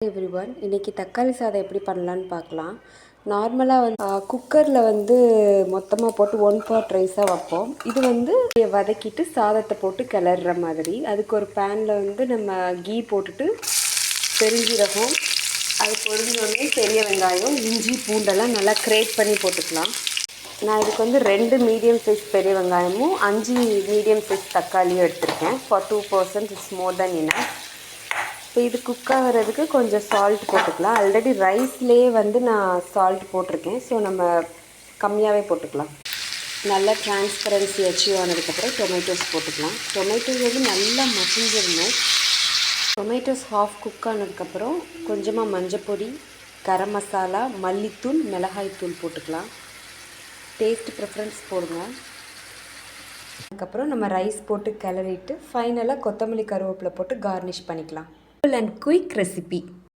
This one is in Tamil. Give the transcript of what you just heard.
எவ்ரிவன், இன்றைக்கி தக்காளி சாதம் எப்படி பண்ணலான்னு பார்க்கலாம். நார்மலாக குக்கரில் மொத்தமாக போட்டு 1 pot ரைஸாக வைப்போம். இது வதக்கிட்டு சாதத்தை போட்டு கிளறுற மாதிரி. அதுக்கு ஒரு பேனில் நம்ம கீ போட்டுட்டு பெருஞ்சீரகம், அது பொரிஞ்சோடனே பெரிய வெங்காயம், இஞ்சி, பூண்டெல்லாம் நல்லா கிரேட் பண்ணி போட்டுக்கலாம். நான் இதுக்கு 2 மீடியம் சைஸ் பெரிய வெங்காயமும் 5 மீடியம் சைஸ் தக்காளியும் எடுத்திருக்கேன். For 2 persons it's more then enough. இப்போ இது குக் ஆகிறதுக்கு கொஞ்சம் சால்ட் போட்டுக்கலாம். ஆல்ரெடி ரைஸ்லேயே நான் சால்ட் போட்டிருக்கேன். ஸோ நம்ம கம்மியாகவே போட்டுக்கலாம். நல்லா டிரான்ஸ்பரன்சி அச்சீவ் ஆனதுக்கப்புறம் டொமேட்டோஸ் போட்டுக்கலாம். டொமேட்டோஸ் நல்லா மசிஞ்சிடணும். டொமேட்டோஸ் ஹாஃப் குக் ஆனதுக்கப்புறம் கொஞ்சமாக மஞ்சப்பொடி, கரம் மசாலா, மல்லித்தூள், மிளகாய்த்தூள் போட்டுக்கலாம். டேஸ்ட் ப்ரிஃபரன்ஸ் போடுங்க. அதுக்கப்புறம் நம்ம ரைஸ் போட்டு கிளறிட்டு ஃபைனலாக கொத்தமல்லி கருவேப்பிலை போட்டு கார்னிஷ் பண்ணிக்கலாம். Simple and quick recipe.